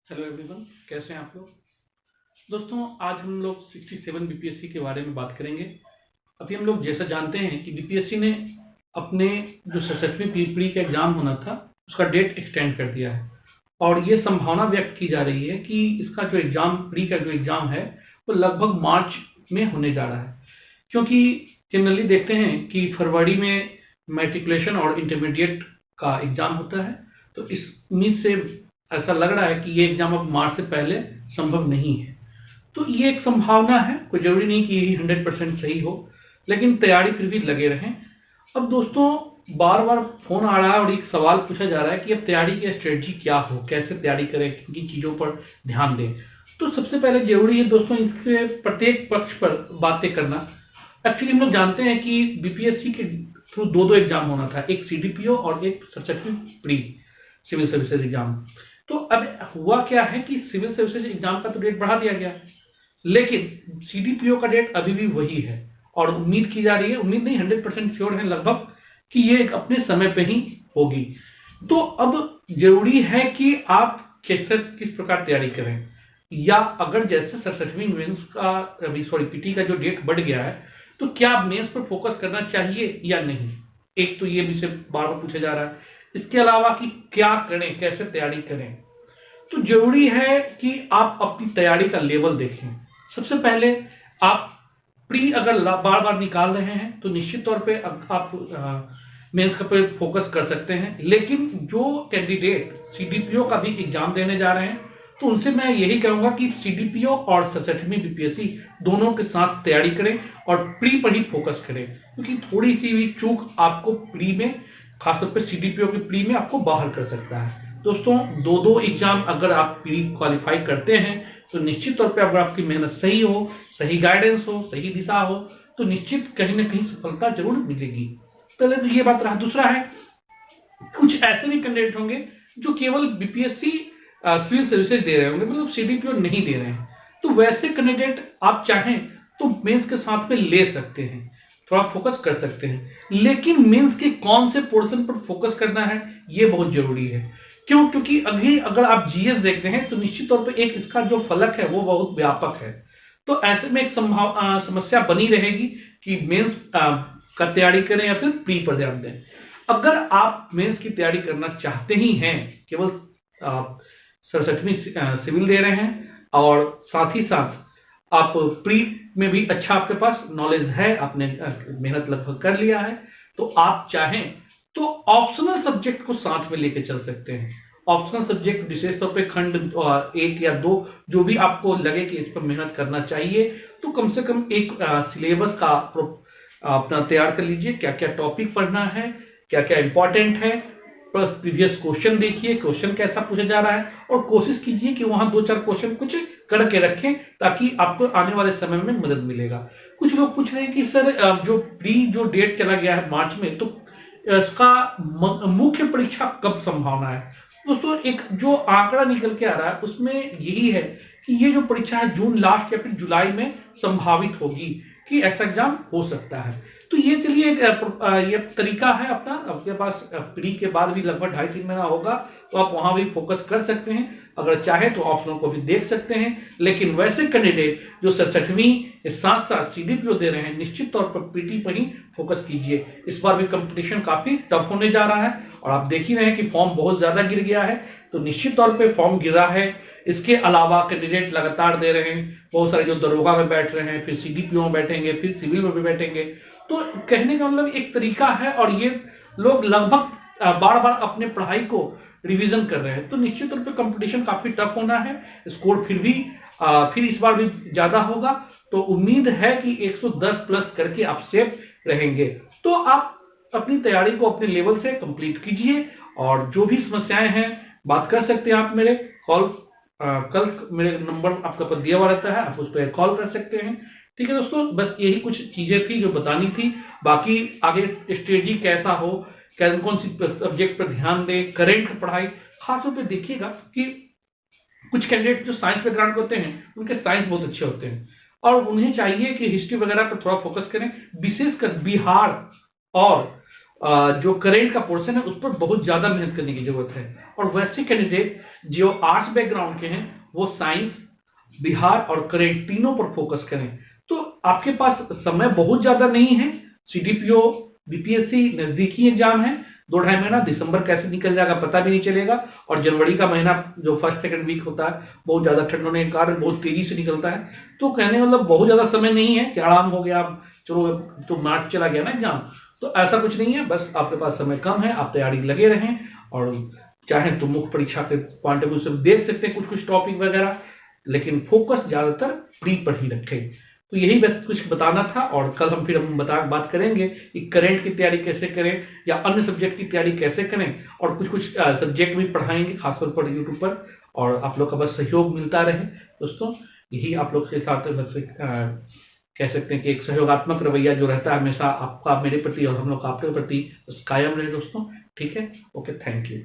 Hello everyone, कैसे हैं आप लोग। दोस्तों, आज हम लोग 67 बीपीएससी के बारे में बात करेंगे। अभी हम लोग जैसा जानते हैं कि बीपीएससी ने अपने जो 67वीं प्री का एग्जाम होना था उसका डेट एक्सटेंड कर दिया है और ये संभावना व्यक्त की जा रही है कि इसका जो एग्जाम प्री का जो एग्जाम है वो लगभग मार्च में होने जा रहा है, क्योंकि जनरली देखते हैं कि फरवरी में मैट्रिकुलेशन और इंटरमीडिएट का एग्जाम होता है। तो इस उम्मीद से ऐसा लग रहा है कि ये एग्जाम अब मार्च से पहले संभव नहीं है। तो ये एक संभावना है, कोई जरूरी नहीं कि 100% सही हो, लेकिन तैयारी फिर भी लगे रहें। अब दोस्तों, बार बार फोन आ रहा है और एक सवाल पूछा जा रहा है कि अब तैयारी की स्ट्रेटजी क्या हो, कैसे तैयारी करें, किन चीजों पर ध्यान दें। तो सबसे पहले जरूरी है दोस्तों इसके प्रत्येक पक्ष पर बातें करना। एक्चुअली हम लोग जानते हैं कि बीपीएससी के थ्रू दो एग्जाम होना था, एक सीडीपीओ और एक 67 प्री सिविल सर्विसेज एग्जाम। तो अब हुआ क्या है कि सिविल सर्विसेज एग्जाम का तो डेट बढ़ा दिया गया, लेकिन सीडीपीओ का डेट अभी भी वही है और उम्मीद की जा रही है, उम्मीद नहीं 100% श्योर है लगभग, कि ये अपने समय पे ही होगी। तो अब जरूरी है कि आप किस प्रकार तैयारी करें, या अगर जैसे 67वीं मेंस का पीटी का जो डेट बढ़ गया है तो क्या मेंस पर फोकस करना चाहिए या नहीं। एक तो ये विषय बार बार पूछा जा रहा है। इसके अलावा कि क्या करें, कैसे तैयारी करें। तो जरूरी है कि आप अपनी तैयारी का लेवल देखें। सबसे पहले आप प्री अगर बार बार निकाल रहे हैं तो निश्चित तौर पे आप मेंस का पे फोकस कर सकते हैं, लेकिन जो कैंडिडेट सीडीपीओ का भी एग्जाम देने जा रहे हैं तो उनसे मैं यही कहूंगा कि सीडीपीओ और 67वीं बीपीएससी दोनों के साथ तैयारी करें और प्री पर ही फोकस करें, क्योंकि थोड़ी सी भी चूक आपको प्री में, खासतौर पर सीडीपीओ के प्री में आपको बाहर कर सकता है। दोस्तों, दो एग्जाम अगर आप प्री क्वालिफाई करते हैं तो निश्चित तौर पे अगर आपकी मेहनत सही हो, सही गाइडेंस हो, सही दिशा हो, तो निश्चित कहीं ना कहीं सफलता जरूर मिलेगी। पहले तो ये बात रहा। दूसरा है, कुछ ऐसे भी कैंडिडेट होंगे जो केवल बीपीएससी सिविल सर्विसेज दे रहे होंगे, मतलब सीडीपीओ नहीं दे रहे हैं। तो वैसे कैंडिडेट आप चाहें तो मेंस के साथ में ले सकते हैं, थोड़ा फोकस कर सकते हैं, लेकिन मेंस के कौन से पोर्शन पर फोकस करना है ये बहुत जरूरी है। क्यों? क्योंकि अभी अगर आप जीएस देखते हैं तो निश्चित तौर पर एक इसका जो फलक है वो बहुत व्यापक है। तो ऐसे में एक समस्या बनी रहेगी कि मेंस का तैयारी करें या फिर प्री पर ध्यान दें। अगर आप मेंस की तैयारी करना चाहते ही हैं, केवल 67वीं सिविल दे रहे हैं और साथ ही साथ आप प्री में भी अच्छा आपके पास नॉलेज है, आपने मेहनत लगभग कर लिया है, तो आप चाहें तो ऑप्शनल सब्जेक्ट को साथ में लेके चल सकते हैं। ऑप्शनल सब्जेक्ट विशेष तौर पे खंड 1 या 2 जो भी आपको लगे कि इस पर मेहनत करना चाहिए, तो कम से कम एक सिलेबस का अपना तैयार कर लीजिए, क्या क्या टॉपिक पढ़ना है, क्या क्या इंपॉर्टेंट है, प्लस प्रीवियस क्वेश्चन देखिए, क्वेश्चन कैसा पूछा जा रहा है, और कोशिश कीजिए कि वहां 2-4 क्वेश्चन कुछ करके रखें ताकि आपको आने वाले समय में मदद मिलेगा। कुछ लोग पूछ रहे हैं कि सर जो डेट चला गया है मार्च में, तो इसका मुख्य परीक्षा कब संभावना है। दोस्तों, एक जो आंकड़ा निकल के आ रहा है उसमें यही है कि ये जो परीक्षा है जून लास्ट या फिर जुलाई में संभावित होगी कि ऐसा एग्जाम हो सकता है। तो ये चलिए ये तरीका है अपना। आपके पास प्री के बाद भी लगभग 2.5-3 महीना होगा, तो आप वहां भी फोकस कर सकते हैं। अगर चाहे तो ऑप्शनल को भी देख सकते हैं, लेकिन वैसे कैंडिडेट जो 67वीं के साथ साथ सीडीपीओ दे रहे हैं, निश्चित तौर पर पीटी पर ही फोकस कीजिए। इस बार भी कंपटीशन काफी टफ होने जा रहा है और आप देख ही रहे हैं कि फॉर्म बहुत ज्यादा गिर गया है। तो निश्चित तौर पर फॉर्म गिरा है, इसके अलावा कैंडिडेट लगातार दे रहे हैं, बहुत सारे जो दरोगा में बैठ रहे हैं, फिर सीडीपीओ में बैठेंगे, फिर सिविल में भी बैठेंगे। तो कहने का मतलब एक तरीका है और ये लोग लगभग बार बार अपने पढ़ाई को रिवीजन कर रहे हैं। तो निश्चित तौर पे कंपटीशन काफी टफ होना है, स्कोर फिर इस बार भी ज्यादा होगा। तो उम्मीद है कि 110 प्लस करके आप सेफ रहेंगे। तो आप अपनी तैयारी को अपने लेवल से कंप्लीट कीजिए और जो भी समस्याएं हैं बात कर सकते हैं आप मेरे कल मेरे नंबर आपका पर दिया हुआ रहता है, आप उस पर कॉल कर सकते हैं। ठीक है दोस्तों, बस यही कुछ चीजें थी जो बतानी थी। बाकी आगे स्ट्रेटजी कैसा हो, कौन सी सब्जेक्ट पर ध्यान दें, करेंट पढ़ाई खासतौर पे देखिएगा कि कुछ कैंडिडेट जो साइंस बैकग्राउंड होते हैं उनके साइंस बहुत अच्छे होते हैं और उन्हें चाहिए कि हिस्ट्री वगैरह पर थोड़ा फोकस करें, विशेषकर बिहार और जो करेंट का पोर्शन है उस पर बहुत ज्यादा मेहनत करने की जरूरत है। और वैसे कैंडिडेट जो आर्ट्स बैकग्राउंड के हैं वो साइंस, बिहार और करेंट तीनों पर फोकस करें। तो आपके पास समय बहुत ज्यादा नहीं है। सीडीपीओ बीपीएससी नजदीकी एग्जाम है, 2-2.5 महीना, दिसंबर कैसे निकल जाएगा पता भी नहीं चलेगा। और जनवरी का महीना जो फर्स्ट सेकंड वीक होता है बहुत ज्यादा ठंड होने के कारण बहुत तेजी से निकलता है। तो कहने मतलब बहुत ज्यादा समय नहीं है कि आराम हो गया, चलो तो मार्च चला गया ना एग्जाम, तो ऐसा कुछ नहीं है। बस आपके पास समय कम है, आप तैयारी लगे रहें। और चाहे तो मुख्य परीक्षा के पॉइंट ऑफ व्यू से देख सकते हैं कुछ कुछ टॉपिक वगैरह, लेकिन फोकस ज्यादातर प्री पर ही रखें। तो यही कुछ बताना था। और कल फिर हम बात करेंगे कि करेंट की तैयारी कैसे करें या अन्य सब्जेक्ट की तैयारी कैसे करें, और कुछ कुछ सब्जेक्ट भी पढ़ाएंगे खासतौर पर यूट्यूब पर। और आप लोग का बस सहयोग मिलता रहे दोस्तों, यही आप लोग के साथ कह सकते हैं कि एक सहयोगात्मक रवैया जो रहता है हमेशा आपका मेरे प्रति और हम लोग का आपके प्रति कायम रहे दोस्तों। ठीक है, ओके, थैंक यू।